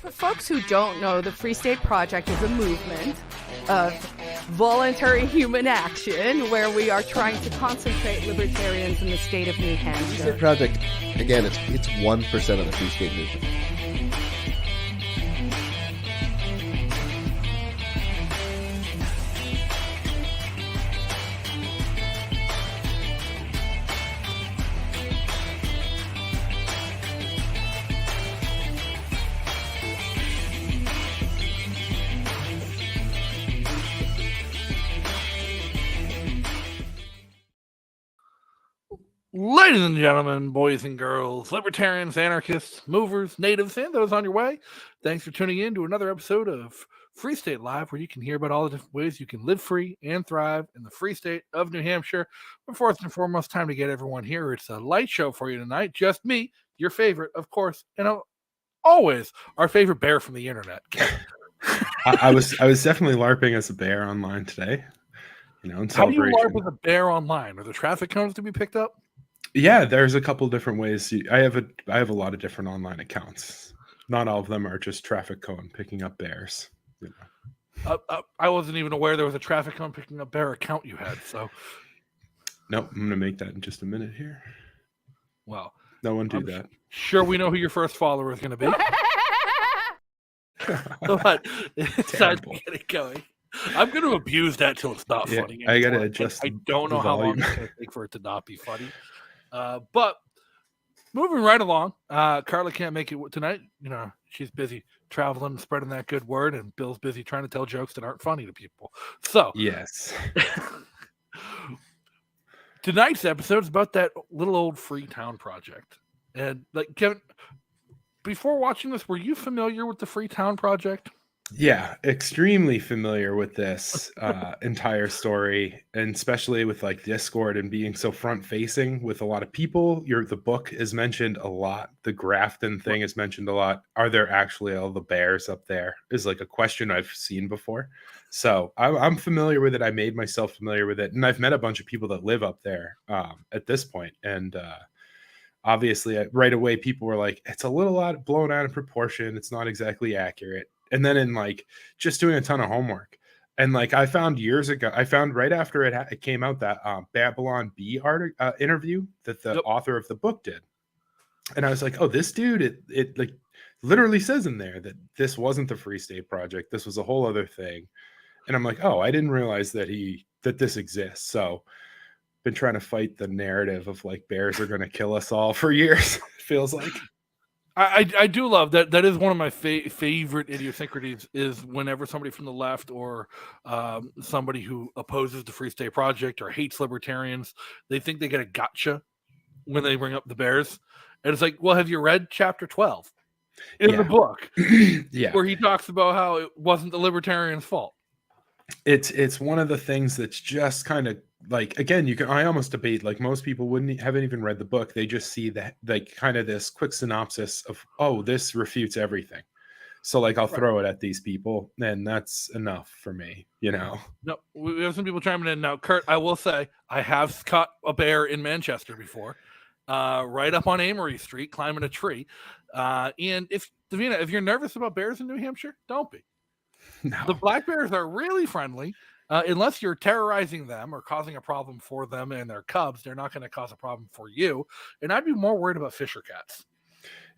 For folks who don't know, the Free State Project is a movement of voluntary human action where we are trying to concentrate libertarians in the state of New Hampshire. Free State Project, again, it's 1% of the Free State movement. Ladies and gentlemen, boys and girls, libertarians, anarchists, movers, natives, and those on your way, thanks for tuning in to another episode of Free State Live, where you can hear about all the different ways you can live free and thrive in the free state of New Hampshire. But first and foremost, time to get everyone here. It's a light show for you tonight. Just me, your favorite, of course, and always our favorite bear from the internet. I was definitely LARPing as a bear online today. You know, in celebration. How do you LARP as a bear online? Are there traffic cones to be picked up? Yeah, there's a couple different ways. I have a lot of different online accounts. Not all of them are just traffic cone picking up bears. You know. I wasn't even aware there was a traffic cone picking up bear account you had. So, nope, I'm gonna make that in just a minute here. Well, no one do that. Sure, we know who your first follower is going to be. But it's time to get it going. I'm going to abuse that till it's not funny anymore. I got to adjust. I don't know how long it's going to take for it to not be funny. But moving right along, Carla can't make it tonight. You know, she's busy traveling and spreading that good word, and Bill's busy trying to tell jokes that aren't funny to people. So, yes. Tonight's episode is about that little old Freetown project. And, like, Kevin, before watching this, were you familiar with the Freetown project? Yeah, extremely familiar with this entire story, and especially with like Discord and being so front facing with a lot of people. The book is mentioned a lot. The Grafton thing is mentioned a lot. Are there actually all the bears up there? Is like a question I've seen before. So I'm familiar with it. I made myself familiar with it, and I've met a bunch of people that live up there at this point. And obviously, right away, people were like, "It's a little blown out of proportion. It's not exactly accurate." And then in like just doing a ton of homework, and like I found right after it came out that Babylon Bee interview that the author of the book did, and I was like, oh, this dude, it like literally says in there that this wasn't the Free State Project, this was a whole other thing, and I'm like, oh, I didn't realize that this exists. So been trying to fight the narrative of like bears are going to kill us all for years. It feels like. I do love that. That is one of my favorite idiosyncrasies is whenever somebody from the left or somebody who opposes the Free State Project or hates libertarians, they think they get a gotcha when they bring up the bears. And it's like, well, have you read chapter 12 in the book? Yeah. Where he talks about how it wasn't the libertarians' fault. It's one of the things that's just kind of like, again, I almost debate, like most people haven't even read the book. They just see that like kind of this quick synopsis of, oh, this refutes everything. So like, I'll throw it at these people and that's enough for me, you know? No, we have some people chiming in now. Kurt, I will say I have caught a bear in Manchester before, right up on Amory Street, climbing a tree. And if you're nervous about bears in New Hampshire, don't be. No. The black bears are really friendly. Unless you're terrorizing them or causing a problem for them and their cubs, they're not going to cause a problem for you. And I'd be more worried about fisher cats.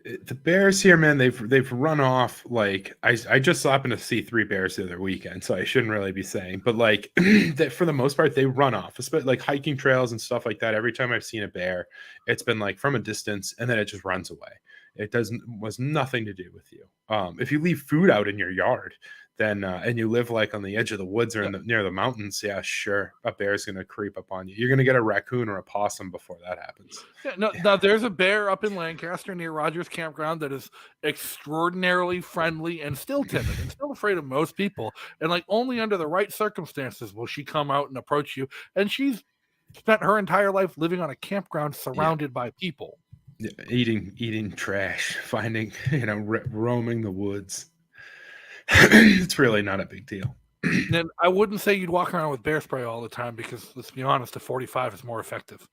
The bears here, man, they've run off. Like I just happened to see 3 bears the other weekend, so I shouldn't really be saying. But like that, for the most part, they run off. Especially like hiking trails and stuff like that. Every time I've seen a bear, it's been like from a distance, and then it just runs away. It was nothing to do with you. If you leave food out in your yard, then and you live like on the edge of the woods or near the mountains, yeah, sure, a bear's gonna creep up on you. You're gonna get a raccoon or a possum before that happens. Yeah, now there's a bear up in Lancaster near Rogers Campground that is extraordinarily friendly and still timid and still afraid of most people. And like only under the right circumstances will she come out and approach you. And she's spent her entire life living on a campground surrounded by people. Yeah, eating trash, finding, roaming the woods. It's really not a big deal. And I wouldn't say you'd walk around with bear spray all the time because, let's be honest, the 45 is more effective.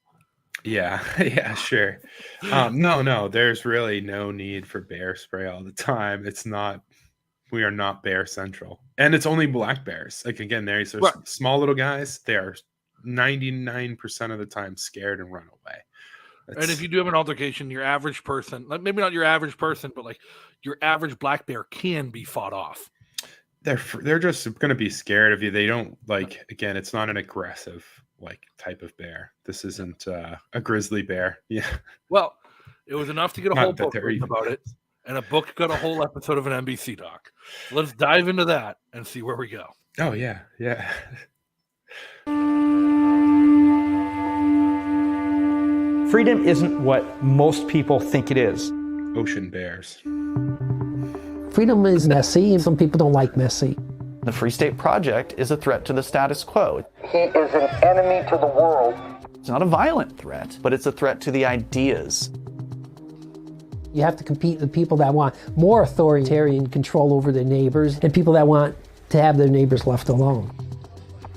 Yeah, yeah, sure. No, there's really no need for bear spray all the time. We are not bear central. And it's only black bears. Like, again, there's Right. small little guys. They are 99% of the time scared and run away. And if you do have an altercation, your average person, like maybe not your average person, but like your average black bear can be fought off. They're just going to be scared of you. They don't like, again, it's not an aggressive like type of bear. This isn't a grizzly bear. Yeah. Well, it was enough to get a Not whole that book they're written even- about it, and a book got a whole episode of an NBC doc. Let's dive into that and see where we go. Oh yeah, yeah. Freedom isn't what most people think it is. Ocean bears. Freedom is messy, and some people don't like messy. The Free State Project is a threat to the status quo. He is an enemy to the world. It's not a violent threat, but it's a threat to the ideas. You have to compete with people that want more authoritarian control over their neighbors and people that want to have their neighbors left alone.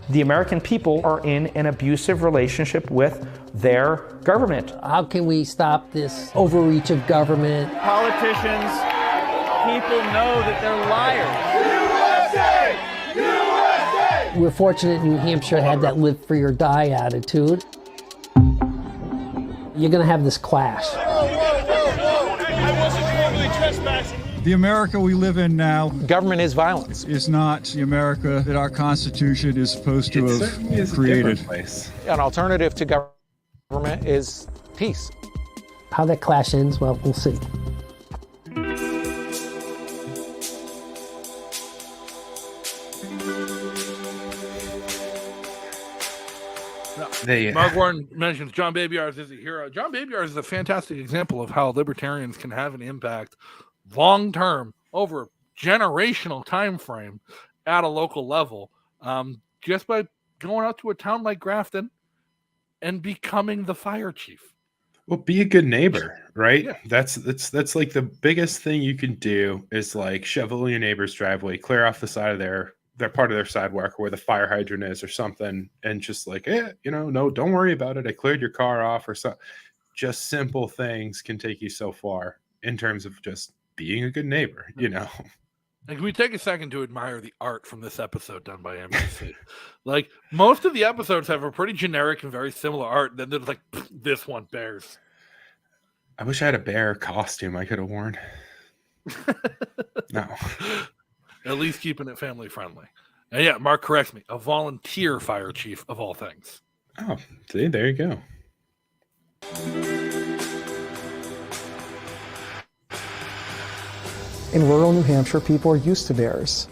The American people are in an abusive relationship with their government. How can we stop this overreach of government? Politicians, people know that they're liars. We're fortunate New Hampshire had that live free or die attitude. You're going to have this clash. The America we live in now Government is violence. is not the America that our Constitution is supposed to It have certainly is a created. different place. An alternative to government is peace. How that clash ends, well, we'll see. Mark Warren mentions John Babyars is a hero. John Babyars is a fantastic example of how libertarians can have an impact long term over a generational time frame at a local level, just by going out to a town like Grafton and becoming the fire chief. Well, be a good neighbor, right? Yeah. That's like the biggest thing you can do is like shovel your neighbor's driveway, clear off the side of their part of their sidewalk where the fire hydrant is or something, and just like, no, don't worry about it. I cleared your car off or so. Just simple things can take you so far in terms of just being a good neighbor, And can we take a second to admire the art from this episode done by NBC? Like, most of the episodes have a pretty generic and very similar art. Then there's like, this one bears. I wish I had a bear costume I could have worn. No. At least keeping it family friendly. And yeah, Mark corrects me. A volunteer fire chief of all things. Oh, see, there you go. In rural New Hampshire, people are used to bears.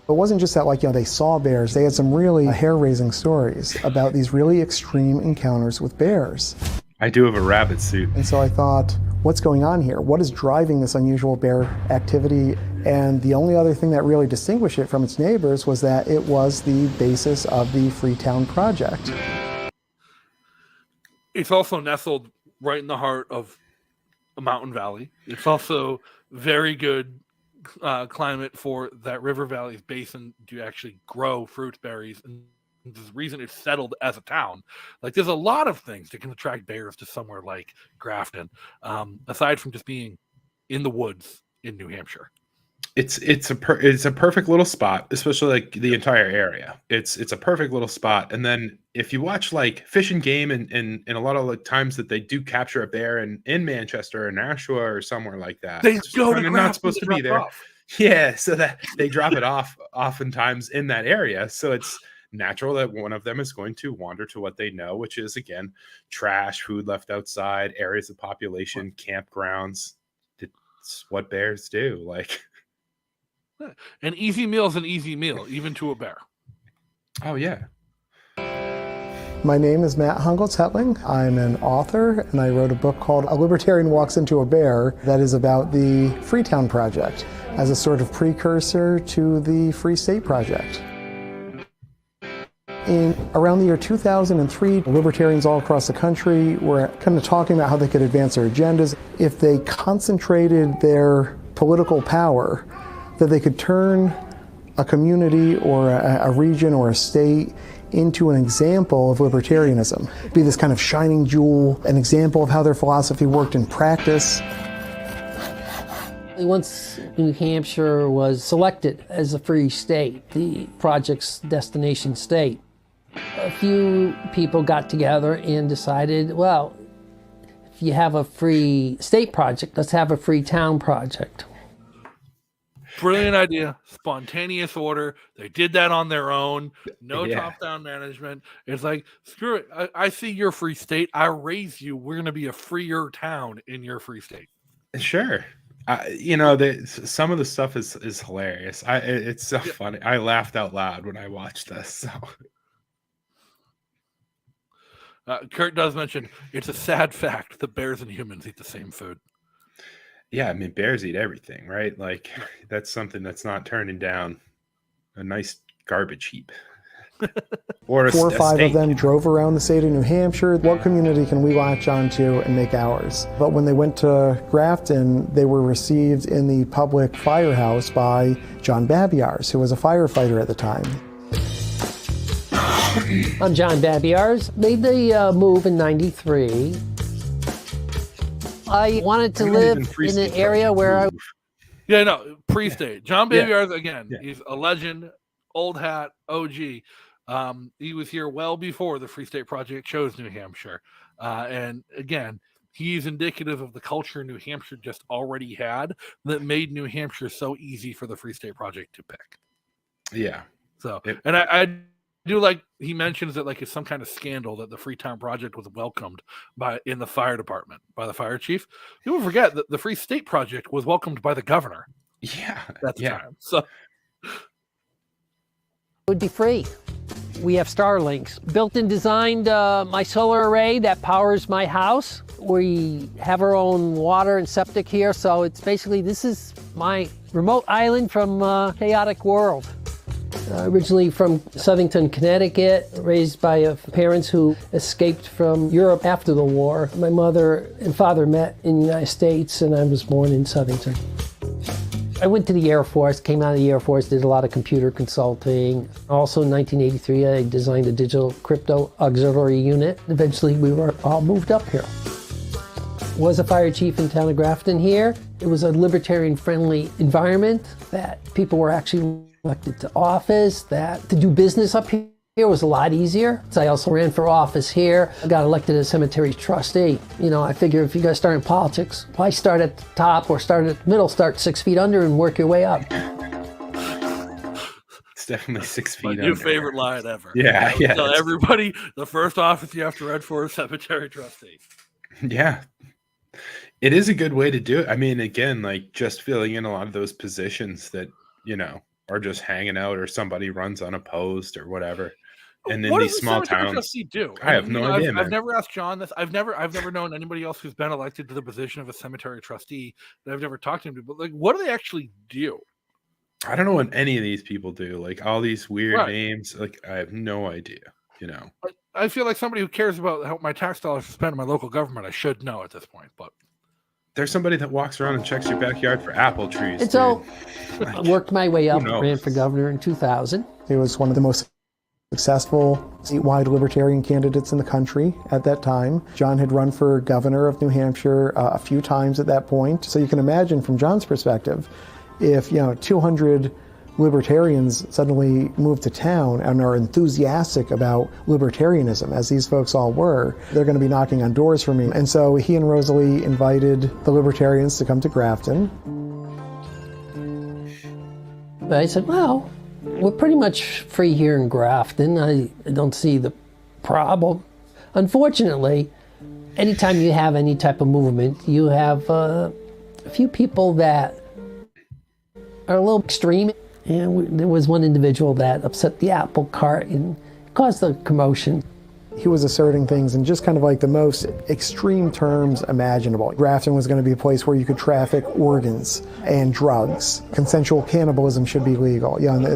It wasn't just that, they saw bears. They had some really hair-raising stories about these really extreme encounters with bears. I do have a rabbit suit. And so I thought, what's going on here? What is driving this unusual bear activity? And the only other thing that really distinguished it from its neighbors was that it was the basis of the Freetown Project. It's also nestled right in the heart of a mountain valley. It's also very good climate for that river valley's basin to actually grow fruit berries. And the reason it's settled as a town. Like, there's a lot of things that can attract bears to somewhere like Grafton, aside from just being in the woods in New Hampshire. It's a perfect little spot, especially like the entire area. It's a perfect little spot. And then if you watch like Fish and Game and a lot of like times that they do capture a bear in Manchester or Nashua or somewhere like that, They it's go to kinda Grafton not supposed to to be drop there. off. Yeah, so that they drop it off oftentimes in that area. So it's natural that one of them is going to wander to what they know, which is, again, trash, food left outside, areas of population, campgrounds. It's what bears do. Like, An easy meal is an easy meal, even to a bear. oh yeah. My name is Matt Hungeltetling. I'm an author, and I wrote a book called A Libertarian Walks into a Bear that is about the Freetown Project as a sort of precursor to the Free State Project. In around the year 2003, libertarians all across the country were kind of talking about how they could advance their agendas if they concentrated their political power, that they could turn a community or a region or a state into an example of libertarianism, be this kind of shining jewel, an example of how their philosophy worked in practice. Once New Hampshire was selected as a free state, the project's destination state, a few people got together and decided, well, if you have a free state project, let's have a free town project. Brilliant idea, spontaneous order. They did that on their own. No top-down management. It's like, screw it. I see your free state. I raise you. We're going to be a freer town in your free state. Sure. Some of the stuff is hilarious. It's so funny. I laughed out loud when I watched this. So. Kurt does mention it's a sad fact that bears and humans eat the same food. Yeah, I mean, bears eat everything, right? Like, that's something that's not turning down a nice garbage heap. Or 4 or 5 of them drove around the state of New Hampshire. What community can we latch onto and make ours? But when they went to Grafton, they were received in the public firehouse by John Babiars, who was a firefighter at the time. I'm John Babiars. Made the move in '93. I wanted to live in an area where pre-state. John Babiars, again, he's a legend, old hat, OG. He was here well before the Free State Project chose New Hampshire. And again, he's indicative of the culture New Hampshire just already had that made New Hampshire so easy for the Free State Project to pick. Yeah. So, and I do like he mentions that like it's some kind of scandal that the Freetown Project was welcomed in the fire department by the fire chief. People forget that the Free State Project was welcomed by the governor. Yeah. At the time. So it would be free. We have Starlinks. Built and designed my solar array that powers my house. We have our own water and septic here, so it's basically, this is my remote island from a chaotic world. Originally from Southington, Connecticut, raised by parents who escaped from Europe after the war. My mother and father met in the United States, and I was born in Southington. I went to the Air Force, came out of the Air Force, did a lot of computer consulting. Also in 1983, I designed a digital crypto auxiliary unit. Eventually, we were all moved up here. Was a fire chief in town of Grafton here. It was a libertarian-friendly environment that people were actually elected to office, that to do business up here was a lot easier. So I also ran for office here. I got elected as cemetery trustee. I figure if you guys start in politics, why start at the top or start at the middle, start 6 feet under and work your way up. It's definitely 6 feet under. New favorite line ever. Yeah. Tell everybody the first office you have to run for is cemetery trustee. Yeah. It is a good way to do it. I mean, again, like just filling in a lot of those positions that, are just hanging out or somebody runs unopposed or whatever. And in these small towns, do? I have no idea. I've never asked John this. I've never known anybody else who's been elected to the position of a cemetery trustee that I've never talked to him to. But like, what do they actually do? I don't know what any of these people do. Like all these weird names. Like I have no idea. I feel like somebody who cares about how my tax dollars are spent in my local government, I should know at this point. But there's somebody that walks around and checks your backyard for apple trees. And so I worked my way up, ran for governor in 2000. He was one of the most successful statewide libertarian candidates in the country at that time. John had run for governor of New Hampshire a few times at that point. So you can imagine from John's perspective, if 200 libertarians suddenly move to town and are enthusiastic about libertarianism, as these folks all were, they're going to be knocking on doors for me. And so he and Rosalie invited the libertarians to come to Grafton. But I said, well, we're pretty much free here in Grafton. I don't see the problem. Unfortunately, anytime you have any type of movement, you have a few people that are a little extreme. And there was one individual that upset the apple cart and caused a commotion. He was asserting things in just kind of like the most extreme terms imaginable. Grafton was going to be a place where you could traffic organs and drugs. Consensual cannibalism should be legal.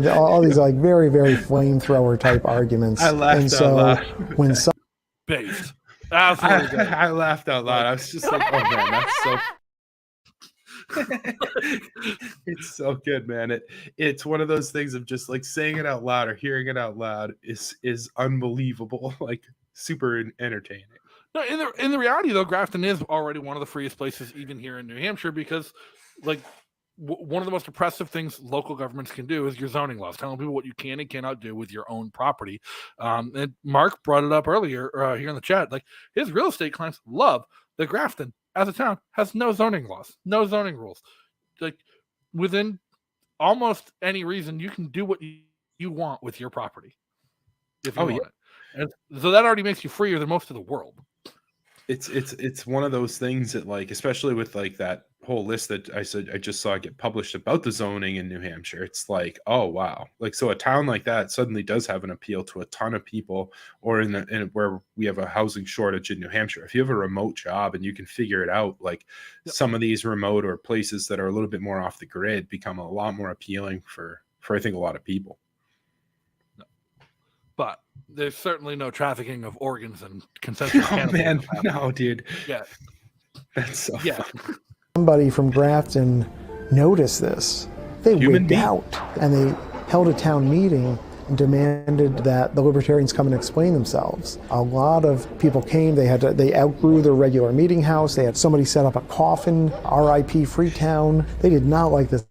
All these like very, very flamethrower type arguments. I laughed out loud. When some based. Absolutely. I laughed out loud. I was just like, oh man, that's so It's so good, man. It's one of those things of just like saying it out loud or hearing it out loud is unbelievable, like super entertaining. No, in the reality though, Grafton is already one of the freest places even here in New Hampshire because, like, one of the most oppressive things local governments can do is your zoning laws, telling people what you can and cannot do with your own property. And Mark brought it up earlier here in the chat. Like, his real estate clients love that Grafton, as a town, has no zoning laws, no zoning rules. Like, within almost any reason, you can do what you want with your property if you want it. And so that already makes you freer than most of the world. It's one of those things that, like, especially with like that whole list that I just saw get published about the zoning in New Hampshire, it's like, oh wow, like, so a town like that suddenly does have an appeal to a ton of people, or in where we have a housing shortage in New Hampshire. If you have a remote job and you can figure it out, like, some of these remote or places that are a little bit more off the grid become a lot more appealing for I think a lot of people. But there's certainly no trafficking of organs and consensual. Oh man, no, dude. Yeah, that's so fun. Somebody from Grafton noticed this. They wigged out and they held a town meeting and demanded that the libertarians come and explain themselves. A lot of people came. They outgrew their regular meeting house. They had somebody set up a coffin, R.I.P. Freetown. They did not like this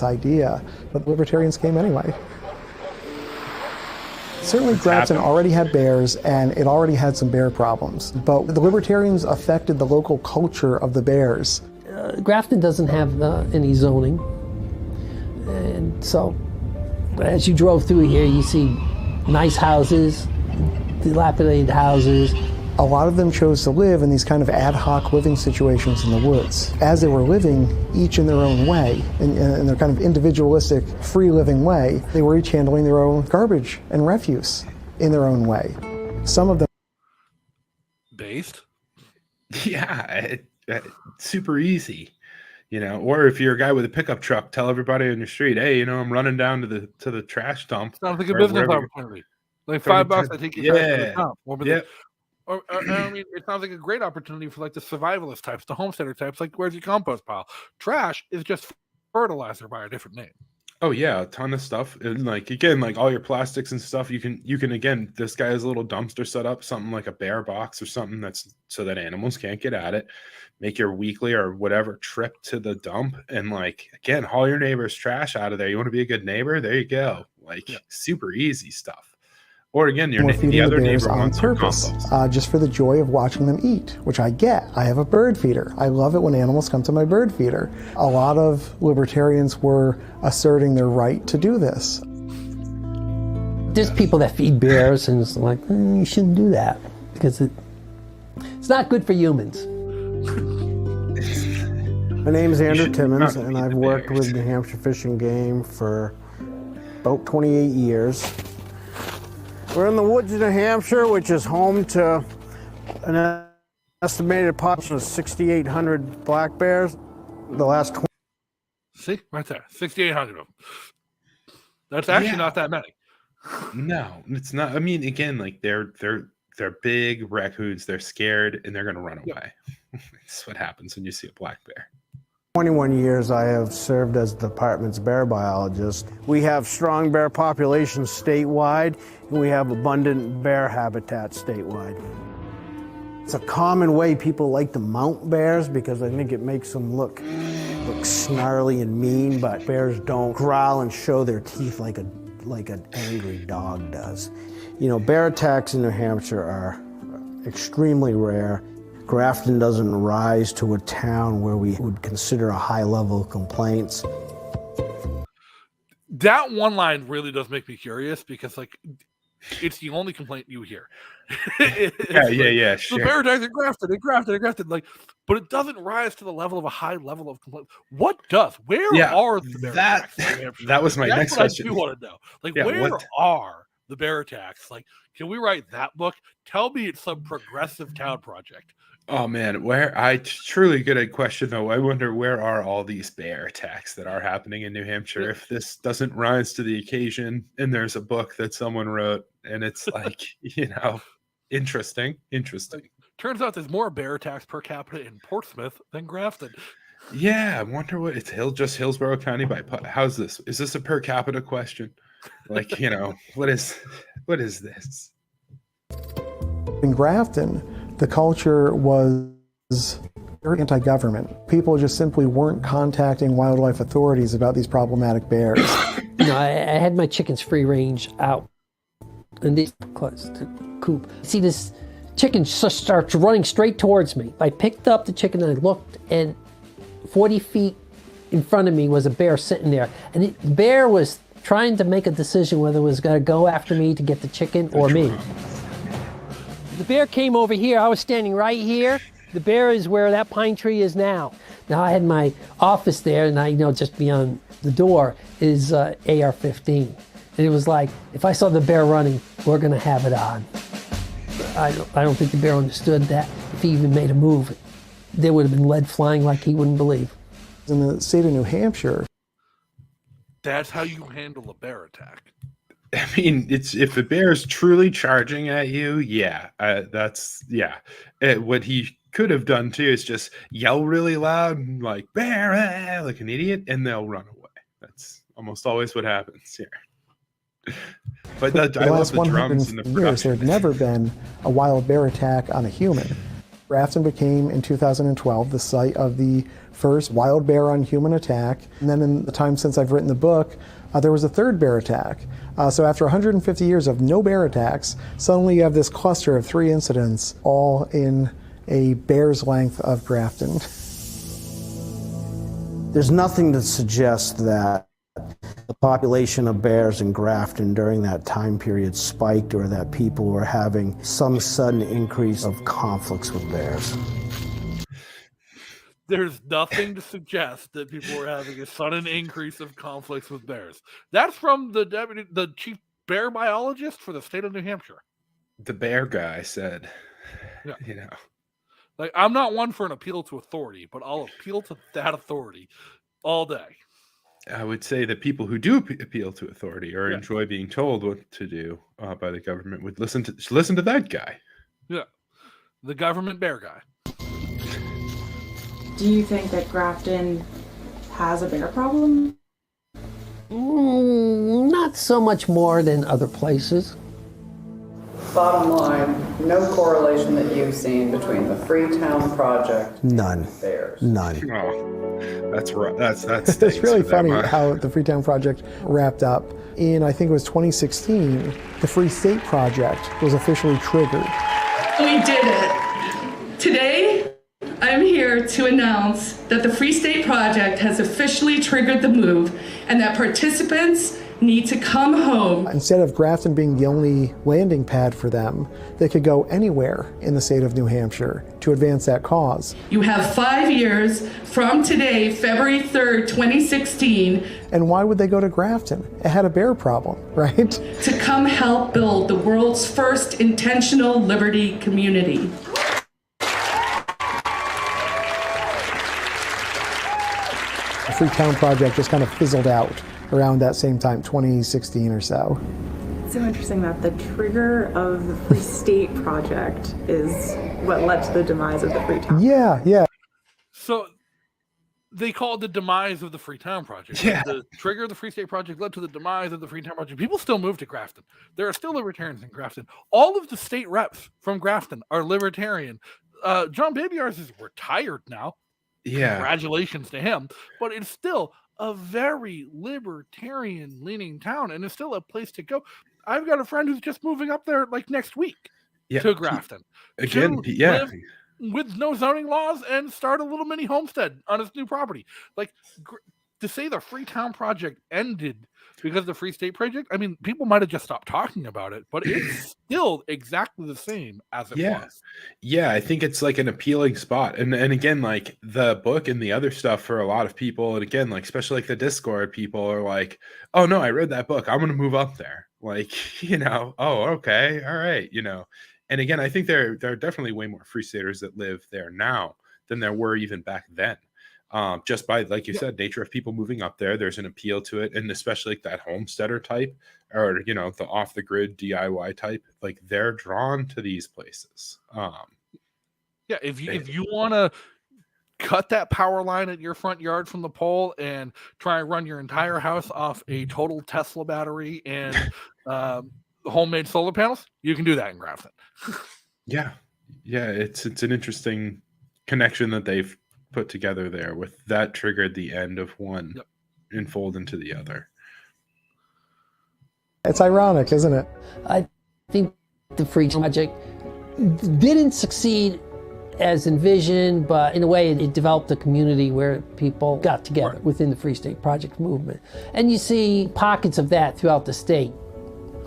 idea, but the libertarians came anyway. Certainly Grafton already had bears, and it already had some bear problems, but the libertarians affected the local culture of the bears. Grafton doesn't have any zoning, and so as you drove through here, you see nice houses, dilapidated houses. A lot of them chose to live in these kind of ad hoc living situations in the woods. As they were living, each in their own way, in their kind of individualistic, free living way, they were each handling their own garbage and refuse in their own way. Some of them based. Yeah, super easy, you know. Or if you're a guy with a pickup truck, tell everybody on your street, hey, you know, I'm running down to the trash dump. Sounds like a business opportunity. Like $5, I take you to the dump. Yeah. Or I mean, it sounds like a great opportunity for like the survivalist types, the homesteader types. Like, where's your compost pile? Trash is just fertilizer by a different name. Oh yeah, a ton of stuff. And like, again, like all your plastics and stuff, you can again, this guy has a little dumpster set up, something like a bear box or something that's so that animals can't get at it. Make your weekly or whatever trip to the dump and, like, again, haul your neighbor's trash out of there. You want to be a good neighbor? There you go. Like, super easy stuff. Or again, the other neighbor on wants purpose, just for the joy of watching them eat, which I get. I have a bird feeder. I love it when animals come to my bird feeder. A lot of libertarians were asserting their right to do this. There's people that feed bears, and it's like, you shouldn't do that because it's not good for humans. My name is Andrew Timmons, and I've worked with New Hampshire Fish and Game for about 28 years. We're in the woods of New Hampshire, which is home to an estimated population of 6,800 black bears. The last 20. See, right there, 6,800 of them. That's actually not that many. No, it's not. I mean, again, like they're big raccoons. They're scared and they're going to run away. That's what happens when you see a black bear. 21 years I have served as the department's bear biologist. We have strong bear populations statewide, and we have abundant bear habitat statewide. It's a common way people like to mount bears because I think it makes them look snarly and mean, but bears don't growl and show their teeth like an angry dog does. You know, bear attacks in New Hampshire are extremely rare. Grafton doesn't rise to a town where we would consider a high level of complaints. That one line really does make me curious because, like, it's the only complaint you hear. Yeah, sure. The bear attacks are grafted. Like, but it doesn't rise to the level of a high level of complaint. What does? Where are the bear attacks? That was my next question. I do want to know. Like, where are the bear attacks? Like, can we write that book? Tell me it's some progressive town project. Oh man, truly good question though. I wonder, where are all these bear attacks that are happening in New Hampshire if this doesn't rise to the occasion and there's a book that someone wrote and it's like, you know, interesting. Turns out there's more bear attacks per capita in Portsmouth than Grafton. Yeah, I wonder what it's just Hillsborough County by how's this? Is this a per capita question? Like, what is this? In Grafton, the culture was very anti-government. People just simply weren't contacting wildlife authorities about these problematic bears. I had my chickens free range out, and they close to the coop. See, this chicken just starts running straight towards me. I picked up the chicken and I looked, and 40 feet in front of me was a bear sitting there. And the bear was trying to make a decision whether it was going to go after me to get the chicken or me. The bear came over here. I was standing right here. The bear is where that pine tree is now. Now I had my office there, and I know just beyond the door is AR-15. And it was like, if I saw the bear running, we're going to have it on. I don't think the bear understood that if he even made a move, there would have been lead flying like he wouldn't believe. In the state of New Hampshire, that's how you handle a bear attack. I mean, it's if the bear is truly charging at you, what he could have done too is just yell really loud, like bear, like an idiot, and they'll run away. That's almost always what happens here. But I love the drums and the production. Years, there had never been a wild bear attack on a human. Grafton became, in 2012, the site of the first wild bear on human attack. And then in the time since I've written the book, there was a third bear attack. So after 150 years of no bear attacks, suddenly you have this cluster of 3 incidents, all in a bear's length of Grafton. There's nothing to suggest that the population of bears in Grafton during that time period spiked, or that people were having some sudden increase of conflicts with bears. There's nothing to suggest that people were having a sudden increase of conflicts with bears. That's from the chief bear biologist for the state of New Hampshire. The bear guy said, like, I'm not one for an appeal to authority, but I'll appeal to that authority all day. I would say that people who do appeal to authority or enjoy being told what to do by the government would listen to that guy. Yeah, the government bear guy. Do you think that Grafton has a bear problem? Not so much more than other places. Bottom line, no correlation that you've seen between the Freetown project None. and bears. None. Oh, that's right. That's It's really funny how the Freetown project wrapped up. In, I think it was 2016, the Free State project was officially triggered. We did it. Today, I'm here to announce that the Free State project has officially triggered the move, and that participants need to come home. Instead of Grafton being the only landing pad for them, they could go anywhere in the state of New Hampshire to advance that cause. You have 5 years from today, February 3rd, 2016. And why would they go to Grafton? It had a bear problem, right? To come help build the world's first intentional liberty community. The Freetown project just kind of fizzled out around that same time, 2016 or so. It's so interesting that the trigger of the Free State project is what led to the demise of the Freetown. Yeah. So they call it the demise of the Freetown project. Yeah. The trigger of the Free State project led to the demise of the Freetown project. People still move to Grafton. There are still libertarians in Grafton. All of the state reps from Grafton are libertarian. John Babiars is retired now. Yeah. Congratulations to him. But it's still a very libertarian-leaning town, and it's still a place to go. I've got a friend who's just moving up there like next week to Grafton. Live with no zoning laws and start a little mini homestead on his new property. Like, to say the Freetown project ended because of the Free State project, I mean, people might have just stopped talking about it, but it's still exactly the same as it was. Yeah, I think it's like an appealing spot. And again, like the book and the other stuff for a lot of people, and again, like especially like the Discord people are like, oh no, I read that book, I'm gonna move up there. Like, oh, okay, all right, And again, I think there are definitely way more Free Staters that live there now than there were even back then. Just by, like you said, nature of people moving up there, there's an appeal to it, and especially like that homesteader type, or the off the grid DIY type, like they're drawn to these places. If you want to cut that power line at your front yard from the pole and try and run your entire house off a total Tesla battery and homemade solar panels, you can do that in Grafton. Yeah. It's an interesting connection that they've put together there. With that triggered the end of one unfold into the other. It's ironic, isn't it? I think the Freetown project didn't succeed as envisioned, but in a way it developed a community where people got together within the Free State Project movement. And you see pockets of that throughout the state.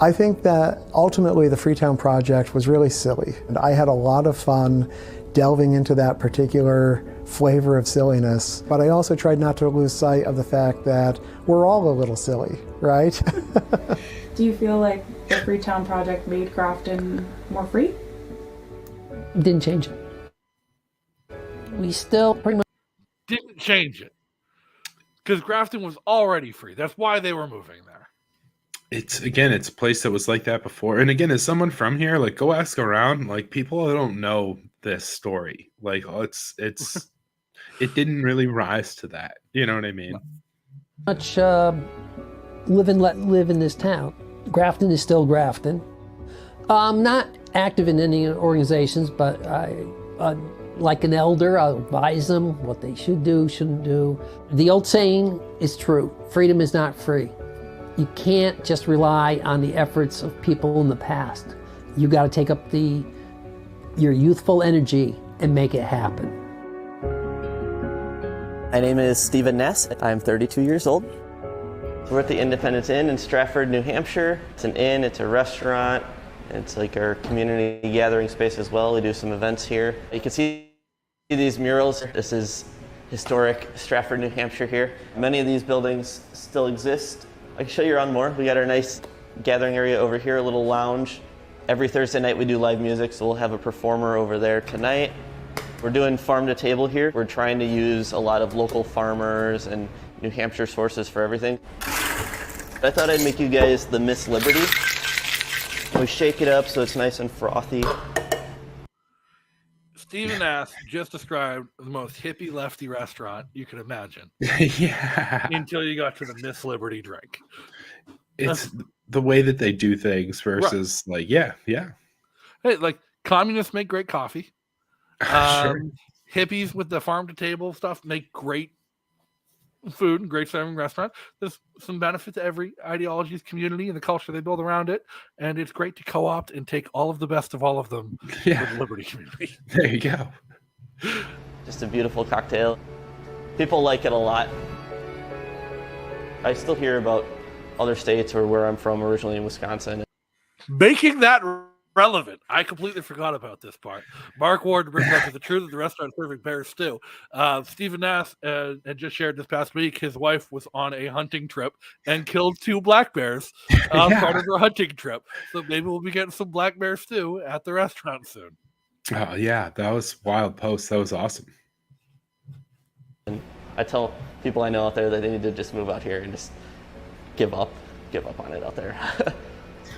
I think that ultimately the Freetown Project was really silly. And I had a lot of fun delving into that particular flavor of silliness. But I also tried not to lose sight of the fact that we're all a little silly, right? Do you feel like the Freetown Project made Grafton more free? Didn't change it. We still pretty much didn't change it because Grafton was already free. That's why they were moving there. It's a place that was like that before. And again, as someone from here, like, go ask around, like, people don't know this story. Like, it didn't really rise to that. You know what I mean? Much live and let live in this town. Grafton is still Grafton. I'm not active in any organizations, but I like an elder, I'll advise them what they should do, shouldn't do. The old saying is true: freedom is not free. You can't just rely on the efforts of people in the past. You got to take up your youthful energy and make it happen. My name is Stephen Ness. I'm 32 years old. We're at the Independence Inn in Stratford, New Hampshire. It's an inn, it's a restaurant. It's like our community gathering space as well. We do some events here. You can see these murals. This is historic Stratford, New Hampshire here. Many of these buildings still exist. I can show you around more. We got our nice gathering area over here, a little lounge. Every Thursday night we do live music, so we'll have a performer over there tonight. We're doing farm to table here. We're trying to use a lot of local farmers and New Hampshire sources for everything. I thought I'd make you guys the Miss Liberty. We shake it up so it's nice and frothy. Stephen Ass just described the most hippie lefty restaurant you could imagine. Yeah. Until you got to the Miss Liberty drink. It's the way that they do things versus Hey, like communists make great coffee. Sure. Hippies with the farm to table stuff make great food and great serving restaurant. There's some benefit to every ideology's community and the culture they build around it, and it's great to co-opt and take all of the best of all of them for the Liberty community. There you go. Just a beautiful cocktail. People like it a lot. I still hear about other states or where I'm from, originally in Wisconsin. Making that relevant. I completely forgot about this part. Mark Ward brings up the truth of the restaurant serving bear stew. Stephen Nass had just shared this past week his wife was on a hunting trip and killed 2 black bears part of her hunting trip. So maybe we'll be getting some black bear stew at the restaurant soon. Oh yeah, that was wild post. That was awesome. And I tell people I know out there that they need to just move out here and just give up on it out there.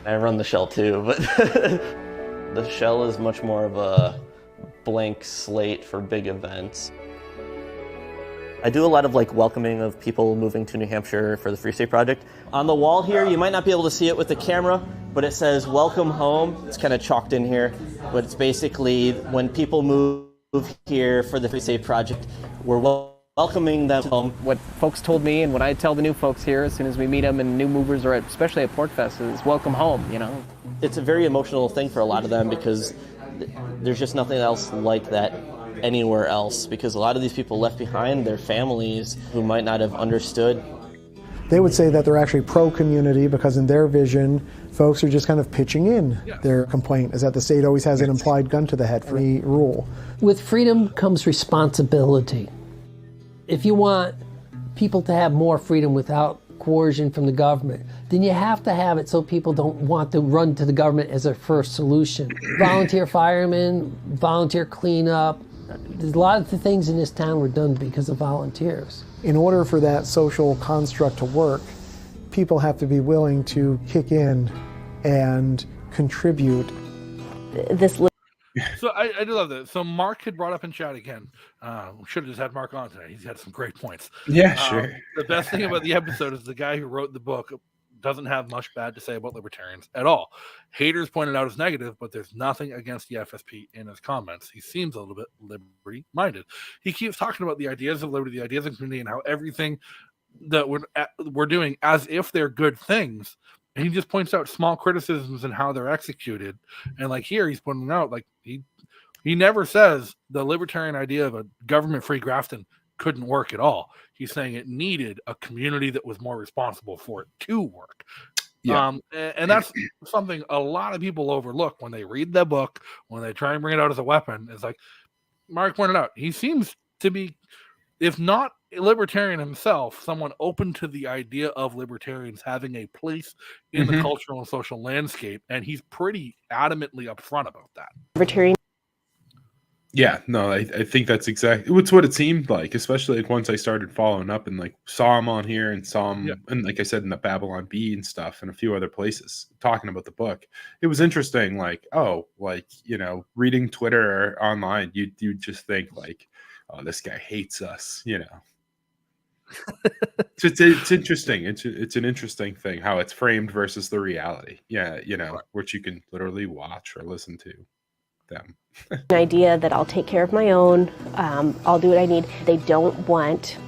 I run the Shell too, but the Shell is much more of a blank slate for big events. I do a lot of welcoming of people moving to New Hampshire for the Free State Project. On the wall here, you might not be able to see it with the camera, but it says "Welcome Home." It's kind of chalked in here, but it's basically when people move here for the Free State Project, we're welcoming them home. What folks told me and what I tell the new folks here as soon as we meet them and new movers, or especially at PortFest, is welcome home, It's a very emotional thing for a lot of them because there's just nothing else like that anywhere else, because a lot of these people left behind their families who might not have understood. They would say that they're actually pro-community because in their vision, folks are just kind of pitching in. Their complaint is that the state always has an implied gun to the head for any rule. With freedom comes responsibility. If you want people to have more freedom without coercion from the government, then you have to have it so people don't want to run to the government as their first solution. Volunteer firemen, volunteer cleanup. There's a lot of the things in this town were done because of volunteers. In order for that social construct to work, people have to be willing to kick in and contribute. This So I do love that. So Mark had brought up in chat again. Should have just had Mark on tonight. He's had some great points. Yeah, sure. The best thing about the episode is the guy who wrote the book doesn't have much bad to say about libertarians at all. Haters pointed out as negative, but there's nothing against the FSP in his comments. He seems a little bit liberty-minded. He keeps talking about the ideas of liberty, the ideas of community, and how everything that we're doing as if they're good things. And he just points out small criticisms and how they're executed. And like here, he's pointing out, like he never says the libertarian idea of a government-free Grafton couldn't work at all. He's saying it needed a community that was more responsible for it to work. Yeah. And that's something a lot of people overlook when they read the book, when they try and bring it out as a weapon. It's like Mark pointed out, he seems to be, if not a libertarian himself, someone open to the idea of libertarians having a place in the cultural and social landscape, and he's pretty adamantly upfront about that. Libertarian. Yeah, no, I think that's exactly it's what it seemed like, especially like once I started following up and like saw him on here and saw him, and like I said, in the Babylon Bee and stuff and a few other places talking about the book. It was interesting, like, oh, like, you know, reading Twitter or online, you just think like, oh, this guy hates us, you know. It's interesting. It's an interesting thing how it's framed versus the reality. Yeah, you know, which you can literally watch or listen to them. An idea that I'll take care of my own. I'll do what I need. They don't want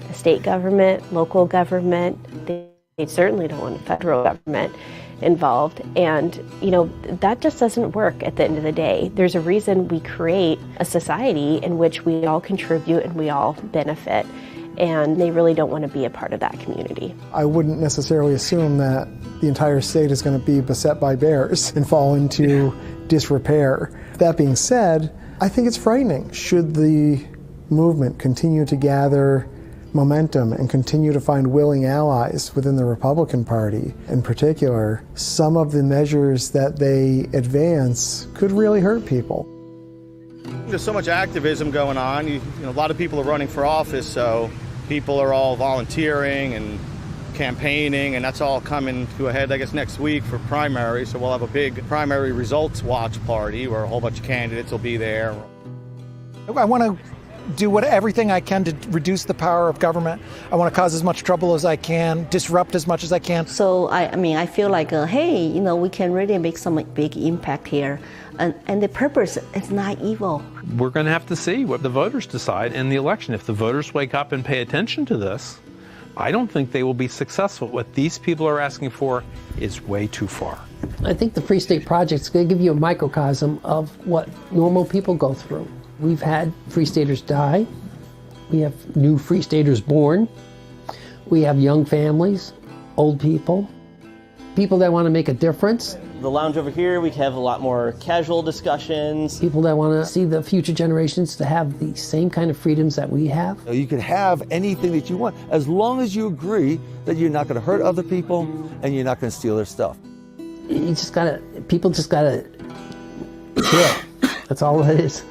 a state government, local government. They certainly don't want a federal government involved. And, you know, that just doesn't work at the end of the day. There's a reason we create a society in which we all contribute and we all benefit. And they really don't want to be a part of that community. I wouldn't necessarily assume that the entire state is going to be beset by bears and fall into disrepair. That being said, I think it's frightening. Should the movement continue to gather momentum and continue to find willing allies within the Republican Party in particular, some of the measures that they advance could really hurt people. There's so much activism going on. You know, a lot of people are running for office, so people are all volunteering and campaigning, and that's all coming to a head, I guess, next week for primary. So we'll have a big primary results watch party where a whole bunch of candidates will be there. I want to do everything I can to reduce the power of government. I want to cause as much trouble as I can, disrupt as much as I can. So I feel like, hey, you know, we can really make some big impact here. And the purpose is not evil. We're going to have to see what the voters decide in the election. If the voters wake up and pay attention to this, I don't think they will be successful. What these people are asking for is way too far. I think the Free State Project is going to give you a microcosm of what normal people go through. We've had Free Staters die. We have new Free Staters born. We have young families, old people, people that want to make a difference. The lounge over here, we have a lot more casual discussions. People that want to see the future generations to have the same kind of freedoms that we have. You can have anything that you want as long as you agree that you're not going to hurt other people and you're not going to steal their stuff. People just gotta chill. That's all it is.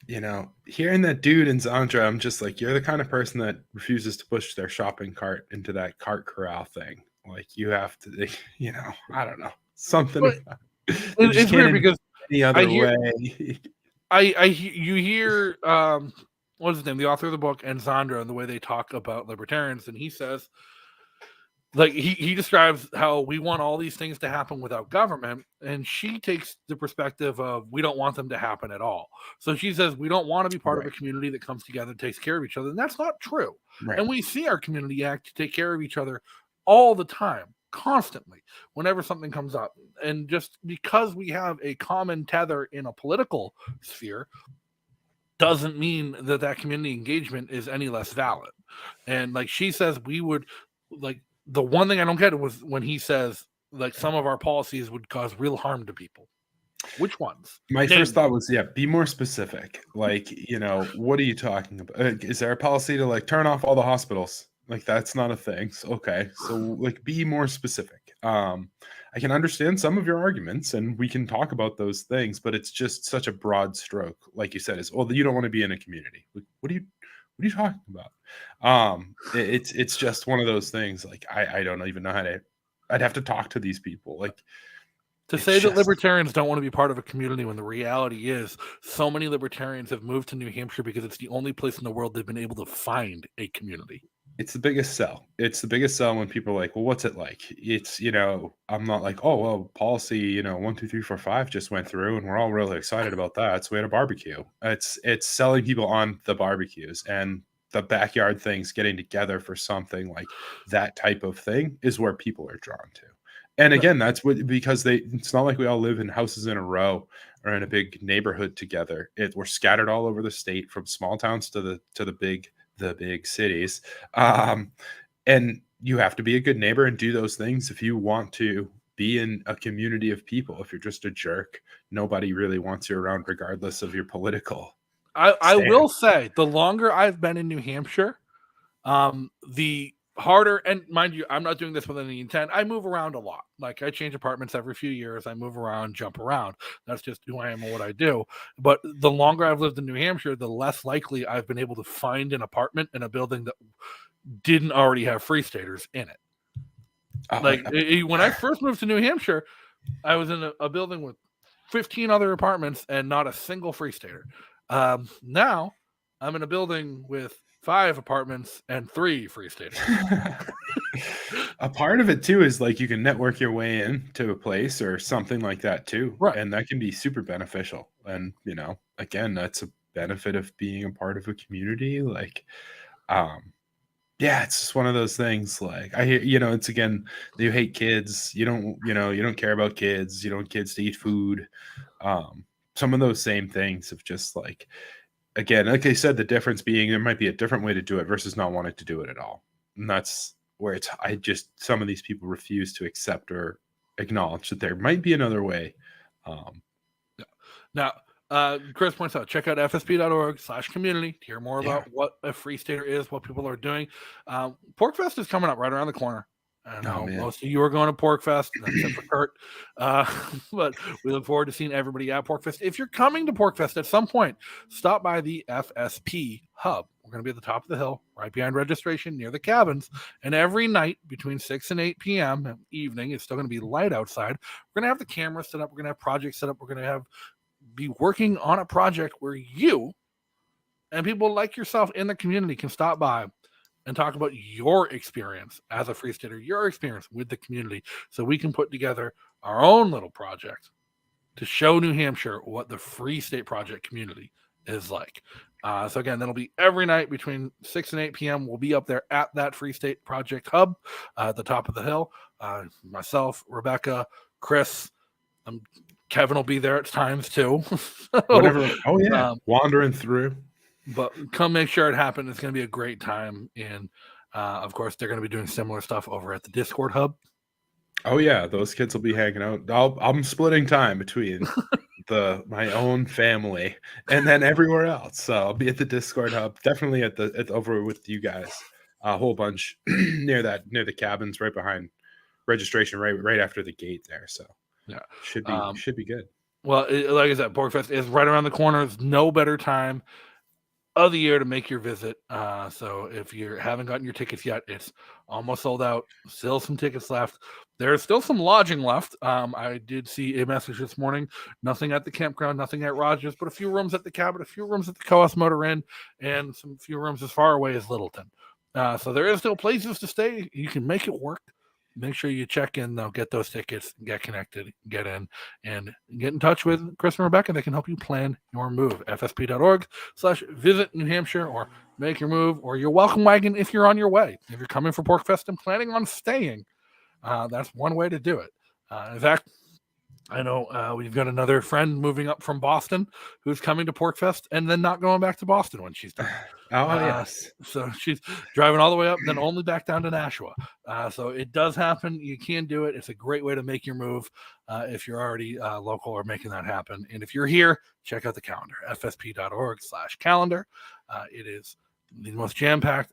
You know, hearing that dude in Zandra, I'm just like, you're the kind of person that refuses to push their shopping cart into that cart corral thing. Like, you have to, you know, I don't know, something. It's weird because any other way. You hear what's his name, the author of the book, and Zandra, and the way they talk about libertarians, and he says, like, he describes how we want all these things to happen without government, and she takes the perspective of we don't want them to happen at all. So she says we don't want to be part of a community that comes together and takes care of each other, and that's not true. Right. And we see our community act to take care of each other all the time, constantly, whenever something comes up. And just because we have a common tether in a political sphere doesn't mean that that community engagement is any less valid. And like she says, we would, like, the one thing I don't get was when he says, like, some of our policies would cause real harm to people. Which ones? My first thought was, be more specific. Like, you know, what are you talking about? Is there a policy to, like, turn off all the hospitals? Like, that's not a thing. So, okay. So, like, be more specific. I can understand some of your arguments and we can talk about those things, but it's just such a broad stroke. Like you said, is, oh, you don't want to be in a community. What are you talking about? It's just one of those things. Like, I don't even know how to I'd have to talk to these people. Like, to say that libertarians don't want to be part of a community when the reality is so many libertarians have moved to New Hampshire because it's the only place in the world they've been able to find a community. It's the biggest sell. It's the biggest sell when people are like, well, what's it like? It's, I'm not like, oh, well, policy, 1, 2, 3, 4, 5 just went through and we're all really excited about that. So we had a barbecue. It's selling people on the barbecues and the backyard things, getting together for something like that type of thing is where people are drawn to. And again, that's because it's not like we all live in houses in a row or in a big neighborhood together. We're scattered all over the state, from small towns to the big cities. And you have to be a good neighbor and do those things if you want to be in a community of people. If you're just a jerk, nobody really wants you around, regardless of your political. I will say, the longer I've been in New Hampshire, the harder, and mind you, I'm not doing this with any intent. I move around a lot. Like, I change apartments every few years. I move around, jump around. That's just who I am and what I do. But the longer I've lived in New Hampshire, the less likely I've been able to find an apartment in a building that didn't already have Free Staters in it. When I first moved to New Hampshire, I was in a building with 15 other apartments and not a single Free Stater. Now I'm in a building with 5 apartments and 3 Free Staters. A part of it too is like you can network your way into a place or something like that too, right? And that can be super beneficial. And again, that's a benefit of being a part of a community. Like, yeah, it's just one of those things. Like, I hear, it's, again, you hate kids. You don't care about kids. You don't want kids to eat food. Some of those same things of just like, again, like I said, the difference being there might be a different way to do it versus not wanting to do it at all. And that's where some of these people refuse to accept or acknowledge that there might be another way. Now, Chris points out, check out fsp.org/community to hear more about what a Free Stater is, what people are doing. PorkFest is coming up right around the corner. I know most of you are going to PorkFest, except for Kurt. But we look forward to seeing everybody at PorkFest. If you're coming to PorkFest at some point, stop by the FSP hub. We're going to be at the top of the hill, right behind registration, near the cabins. And every night between 6 and 8 p.m. evening, it's still going to be light outside. We're going to have the cameras set up. We're going to have projects set up. We're going to be working on a project where you and people like yourself in the community can stop by and talk about your experience as a Free Stater, your experience with the community, so we can put together our own little project to show New Hampshire what the Free State Project community is like. So again, that'll be every night between 6 and 8 p.m. We'll be up there at that Free State Project hub at the top of the hill. Myself, Rebecca, Chris, Kevin will be there at times too. Whatever. Oh yeah, wandering through. But come make sure it happens. It's going to be a great time. And of course, they're going to be doing similar stuff over at the Discord hub. Oh yeah, those kids will be hanging out. I'm splitting time between my own family and then everywhere else. So I'll be at the Discord hub, definitely at over with you guys, a whole bunch near the cabins, right behind registration, right after the gate there. So yeah, should be good. Well, like I said, PorkFest is right around the corner. There's no better time of the year to make your visit. So if you haven't gotten your tickets yet, it's almost sold out. Still some tickets left. There's still some lodging left. I did see a message this morning. Nothing at the campground, nothing at Rogers, but a few rooms at the cabin, a few rooms at the Coas Motor Inn, and some few rooms as far away as Littleton. So there is still places to stay. You can make it work. Make sure you check in, though, get those tickets, get connected, get in, and get in touch with Chris and Rebecca. They can help you plan your move. fsp.org/visit New Hampshire, or make your move, or your welcome wagon if you're on your way. If you're coming for PorkFest and planning on staying, that's one way to do it. In fact, I know we've got another friend moving up from Boston who's coming to PorkFest and then not going back to Boston when she's done. Yes. So she's driving all the way up, then only back down to Nashua. So it does happen. You can do it. It's a great way to make your move if you're already local or making that happen. And if you're here, check out the calendar, fsp.org/calendar. It is the most jam-packed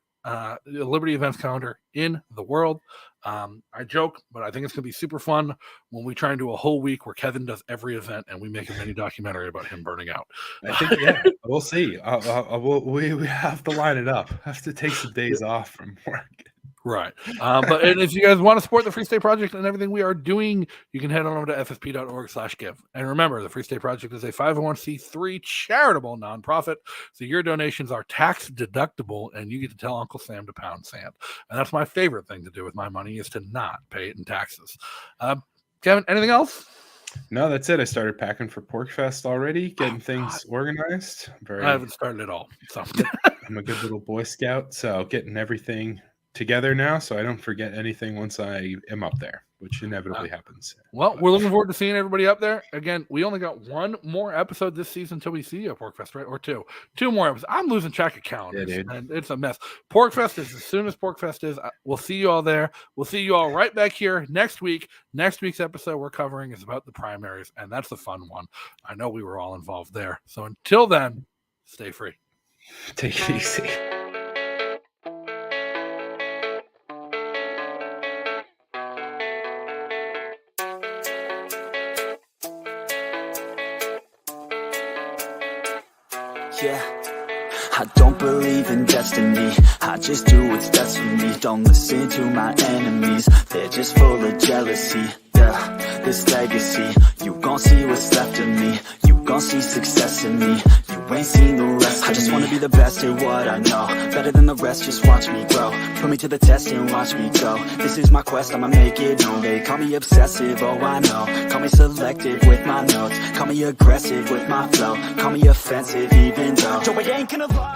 Liberty events calendar in the world. I joke, but I think it's going to be super fun when we try and do a whole week where Kevin does every event and we make a mini documentary about him burning out. I think, yeah, we'll see. We have to line it up. I have to take some days off from work. Right. And if you guys want to support the Free State Project and everything we are doing, you can head on over to ffp.org/give. And remember, the Free State Project is a 501c3 charitable nonprofit. So your donations are tax deductible and you get to tell Uncle Sam to pound sand. And that's my favorite thing to do with my money is to not pay it in taxes. Kevin, anything else? No, that's it. I started packing for PorkFest already, getting things organized. I haven't started at all. So. I'm a good little Boy Scout, so getting everything together now so I don't forget anything once I am up there, which inevitably happens. Well, we're looking forward to seeing everybody up there. Again, we only got one more episode this season until we see you at PorkFest, right? Or two more episodes. I'm losing track of calendars, and it's a mess. PorkFest is as soon as PorkFest is. We'll see you all there. We'll see you all right back here next week. Next week's episode we're covering is about the primaries, and that's the fun one. I know we were all involved there. So until then, stay free. Take it easy. Yeah, I don't believe in destiny. I just do what's best for me. Don't listen to my enemies. They're just full of jealousy. Yeah, this legacy. You gon' see what's left of me. You gon' see success in me. You ain't seen the rest of me. I just wanna be the best at what I know. Better than the rest, just watch me grow. Put me to the test and watch me go. This is my quest, I'ma make it known. They call me obsessive, oh I know. Call me selective with my notes. Call me aggressive with my flow. Call me offensive even though Joey ain't gonna lie.